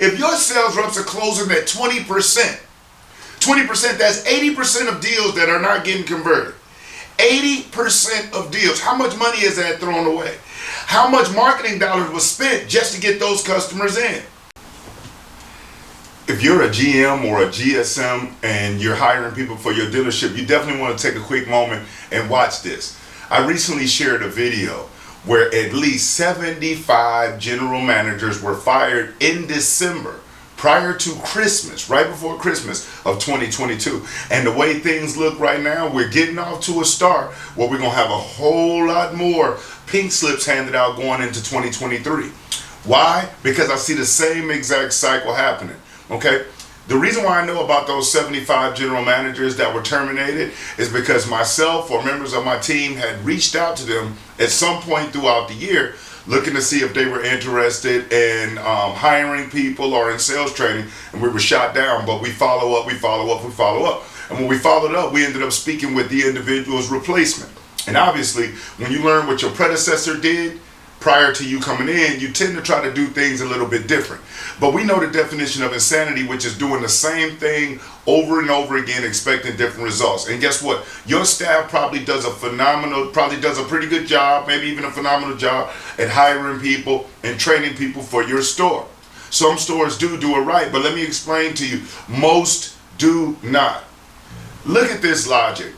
If your sales reps are closing at 20%, 20%, that's 80% of deals that are not getting converted. 80% of deals. How much money is that thrown away? How much marketing dollars was spent just to get those customers in? If you're a GM or a GSM and you're hiring people for your dealership, you definitely want to take a quick moment and watch this. I recently shared a video where at least 75 general managers were fired in December, prior to Christmas, right before Christmas of 2022. And the way things look right now, we're getting off to a start where we're going to have a whole lot more pink slips handed out going into 2023. Why? Because I see the same exact cycle happening. Okay? The reason why I know about those 75 general managers that were terminated is because myself or members of my team had reached out to them at some point throughout the year looking to see if they were interested in hiring people or in sales training, and we were shot down. But we follow up. And when we followed up, we ended up speaking with the individual's replacement. And obviously, when you learn what your predecessor did prior to you coming in, you tend to try to do things a little bit different. But we know the definition of insanity, which is doing the same thing over and over again, expecting different results. And guess what? Your staff probably does a pretty good job, maybe even a phenomenal job at hiring people and training people for your store. Some stores do it right, but let me explain to you, most do not. Look at this logic.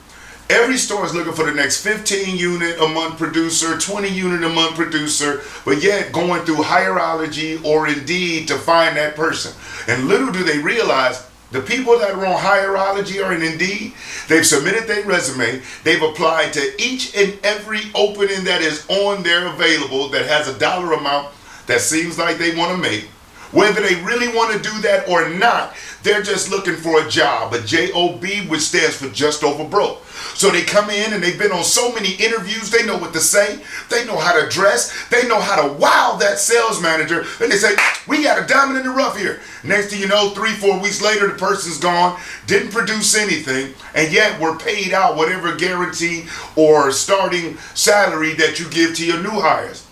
Every store is looking for the next 15 unit a month producer, 20 unit a month producer, but yet going through Hireology or Indeed to find that person. And little do they realize, the people that are on Hireology or in Indeed, they've submitted their resume, they've applied to each and every opening that is on there available that has a dollar amount that seems like they want to make. Whether they really want to do that or not, they're just looking for a job, a J-O-B, which stands for just over broke. So they come in and they've been on so many interviews, they know what to say, they know how to dress, they know how to wow that sales manager, and they say, we got a diamond in the rough here. Next thing you know, 3-4 weeks later, the person's gone, didn't produce anything, and yet we're paid out whatever guarantee or starting salary that you give to your new hires.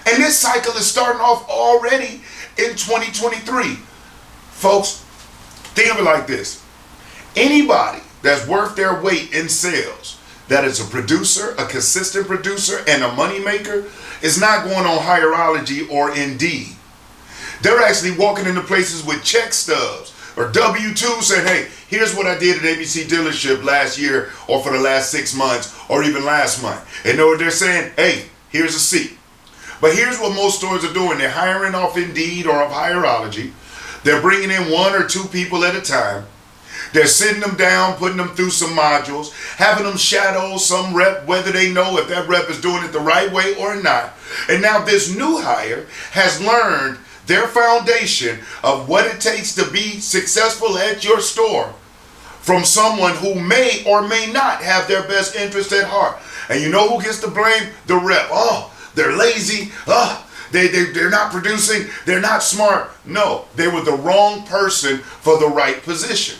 And this cycle is starting off already in 2023. Folks, think of it like this. Anybody that's worth their weight in sales, that is a producer, a consistent producer, and a money maker, is not going on Hireology or Indeed. They're actually walking into places with check stubs or W-2 saying, hey, here's what I did at ABC dealership last year or for the last 6 months or even last month. And know what they're saying? Hey, here's a seat. But here's what most stores are doing. They're hiring off Indeed or off Hireology. They're bringing in 1 or 2 people at a time. They're sitting them down, putting them through some modules, having them shadow some rep, whether they know if that rep is doing it the right way or not. And now this new hire has learned their foundation of what it takes to be successful at your store from someone who may or may not have their best interest at heart. And you know who gets the blame? The rep. Oh, they're lazy. They're not producing. They're not smart. No, they were the wrong person for the right position.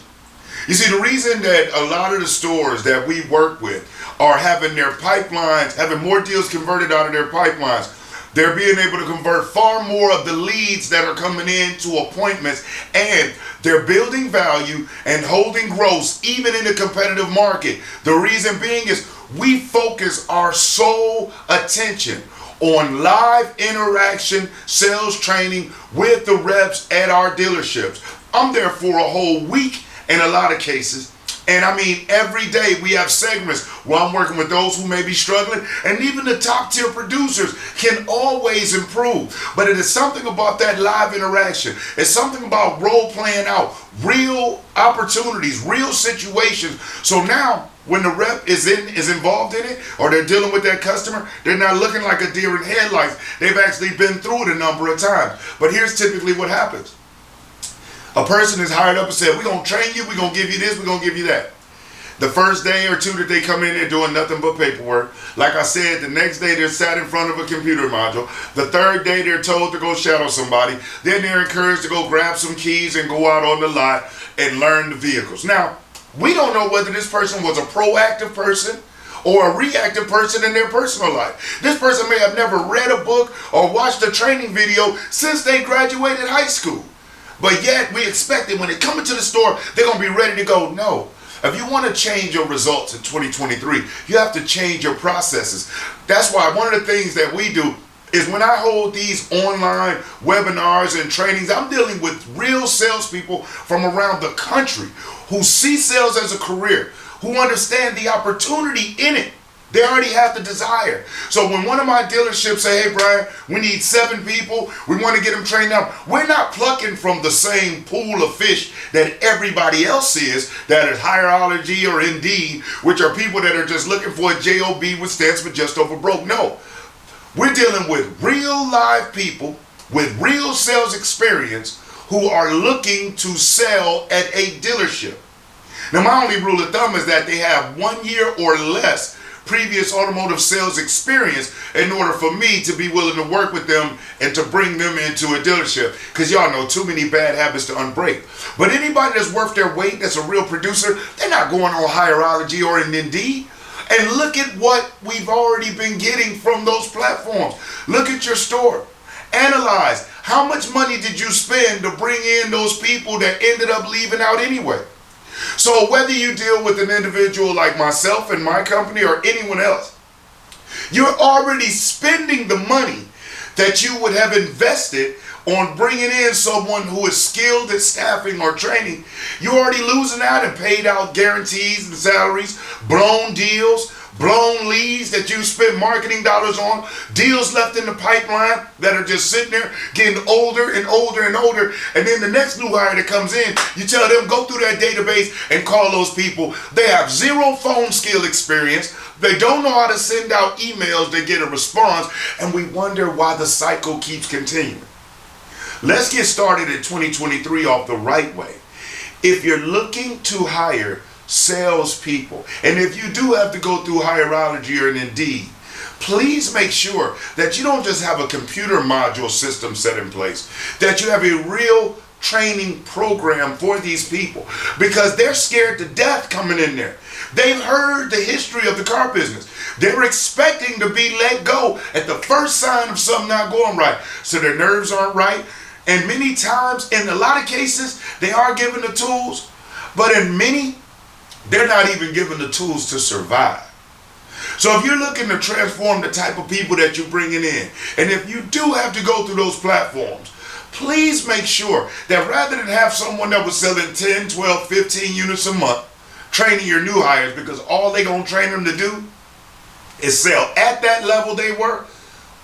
You see, the reason that a lot of the stores that we work with are having their pipelines, having more deals converted out of their pipelines, they're being able to convert far more of the leads that are coming in to appointments, and they're building value and holding gross even in a competitive market. The reason being is we focus our sole attention on live interaction, sales training with the reps at our dealerships. I'm there for a whole week in a lot of cases. And I mean, every day we have segments where I'm working with those who may be struggling, and even the top tier producers can always improve. But it is something about that live interaction. It's something about role playing out real opportunities, real situations. So now when the rep is involved in it, or they're dealing with that customer, they're not looking like a deer in headlights. They've actually been through it a number of times. But here's typically what happens. A person is hired up and said, we're going to train you, we're going to give you this, we're going to give you that. The first day or two that they come in, they're doing nothing but paperwork. Like I said, the next day they're sat in front of a computer module. The third day they're told to go shadow somebody. Then they're encouraged to go grab some keys and go out on the lot and learn the vehicles. Now, we don't know whether this person was a proactive person or a reactive person in their personal life. This person may have never read a book or watched a training video since they graduated high school. But yet we expect that when they come into the store, they're going to be ready to go. No. If you want to change your results in 2023, you have to change your processes. That's why one of the things that we do is when I hold these online webinars and trainings, I'm dealing with real salespeople from around the country who see sales as a career, who understand the opportunity in it. They already have the desire. So when one of my dealerships say, hey, Brian, we need 7 people, we want to get them trained up, we're not plucking from the same pool of fish that everybody else is, that is Hireology or Indeed, which are people that are just looking for a job, which stands for just over broke. No. We're dealing with real live people with real sales experience who are looking to sell at a dealership. Now, my only rule of thumb is that they have 1 year or less previous automotive sales experience in order for me to be willing to work with them and to bring them into a dealership, because y'all know too many bad habits to unbreak. But anybody that's worth their weight, that's a real producer, they're not going on Hireology or an Indeed. And look at what we've already been getting from those platforms. Look at your store. Analyze how much money did you spend to bring in those people that ended up leaving out anyway. So whether you deal with an individual like myself and my company or anyone else, you're already spending the money that you would have invested on bringing in someone who is skilled at staffing or training. You're already losing out and paid out guarantees and salaries, blown deals, blown leads that you spend marketing dollars on, deals left in the pipeline that are just sitting there getting older and older and older. And then the next new hire that comes in, you tell them, go through that database and call those people. They have zero phone skill experience. They don't know how to send out emails to get a response. And we wonder why the cycle keeps continuing. Let's get started in 2023 off the right way. If you're looking to hire salespeople, and if you do have to go through Hireology or an Indeed, please make sure that you don't just have a computer module system set in place, that you have a real training program for these people, because they're scared to death coming in there. They've heard the history of the car business. They're expecting to be let go at the first sign of something not going right. So their nerves aren't right. And many times, in a lot of cases, they are given the tools, but in many, they're not even given the tools to survive. So if you're looking to transform the type of people that you're bringing in, and if you do have to go through those platforms, please make sure that rather than have someone that was selling 10, 12, 15 units a month, training your new hires, because all they're going to train them to do is sell at that level they were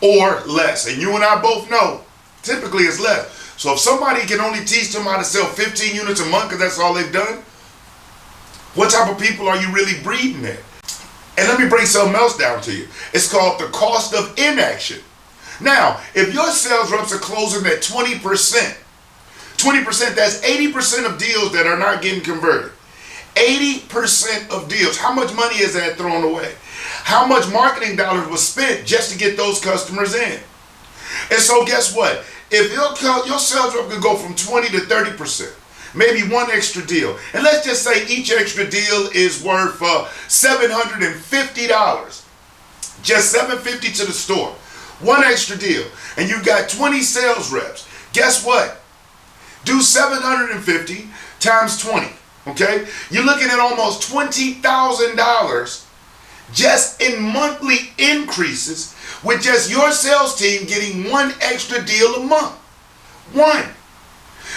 or less. And you and I both know, typically it's less. So if somebody can only teach them how to sell 15 units a month because that's all they've done, what type of people are you really breeding there? And let me bring something else down to you. It's called the cost of inaction. Now, if your sales reps are closing at 20%, that's 80% of deals that are not getting converted. 80% of deals. How much money is that thrown away? How much marketing dollars was spent just to get those customers in? And so guess what? If your sales rep could go from 20 to 30%, maybe one extra deal, and let's just say each extra deal is worth $750, just $750 to the store, one extra deal, and you've got 20 sales reps. Guess what? Do 750 times 20, okay? You're looking at almost $20,000 just in monthly increases with just your sales team getting one extra deal a month. One.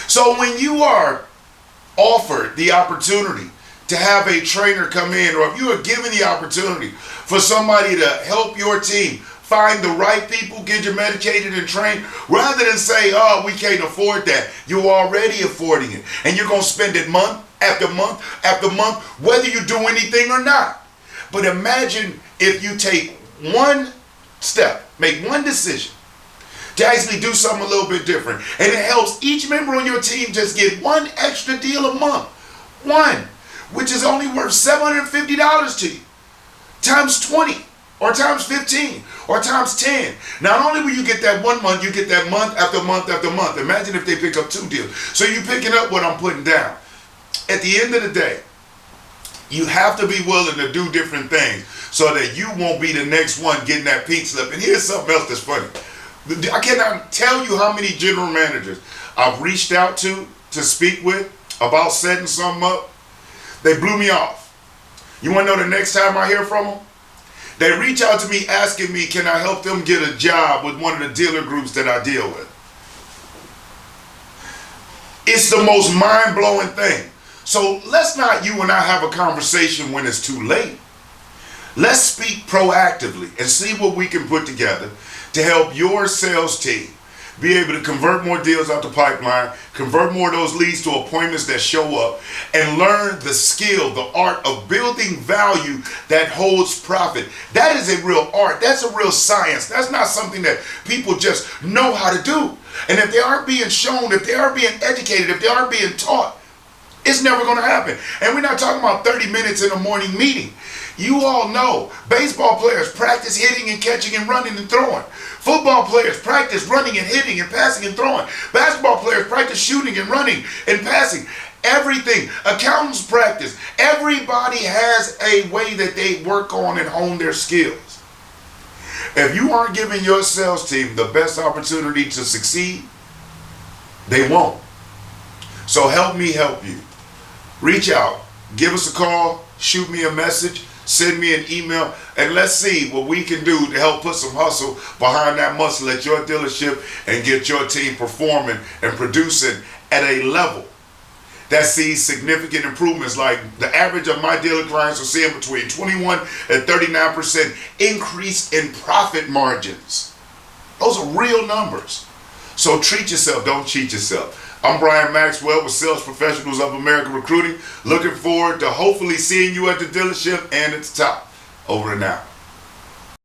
So when you are offered the opportunity to have a trainer come in, or if you are given the opportunity for somebody to help your team find the right people, get you medicated and trained, rather than say, oh, we can't afford that, you're already affording it. And you're going to spend it month after month after month, whether you do anything or not. But imagine if you take one step, make one decision to actually do something a little bit different. And it helps each member on your team just get one extra deal a month. One, which is only worth $750 to you. Times 20, or times 15, or times 10. Not only will you get that 1 month, you get that month after month after month. Imagine if they pick up 2 deals. So you're picking up what I'm putting down. At the end of the day, you have to be willing to do different things so that you won't be the next one getting that pink slip. And here's something else that's funny. I cannot tell you how many general managers I've reached out to speak with about setting something up. They blew me off. You want to know the next time I hear from them? They reach out to me asking me, can I help them get a job with one of the dealer groups that I deal with? It's the most mind-blowing thing. So let's not you and I have a conversation when it's too late. Let's speak proactively and see what we can put together to help your sales team be able to convert more deals out the pipeline, convert more of those leads to appointments that show up, and learn the skill, the art of building value that holds profit. That is a real art. That's a real science. That's not something that people just know how to do. And if they aren't being shown, if they aren't being educated, if they aren't being taught, it's never going to happen. And we're not talking about 30 minutes in a morning meeting. You all know baseball players practice hitting and catching and running and throwing. Football players practice running and hitting and passing and throwing. Basketball players practice shooting and running and passing. Everything. Accountants practice. Everybody has a way that they work on and hone their skills. If you aren't giving your sales team the best opportunity to succeed, they won't. So help me help you. Reach out. Give us a call. Shoot me a message. Send me an email, and let's see what we can do to help put some hustle behind that muscle at your dealership and get your team performing and producing at a level that sees significant improvements. Like the average of my dealer clients are seeing between 21 and 39% increase in profit margins. Those are real numbers. So treat yourself, don't cheat yourself. I'm Brian Maxwell with Sales Professionals of America Recruiting. Looking forward to hopefully seeing you at the dealership and at the top. Over and out.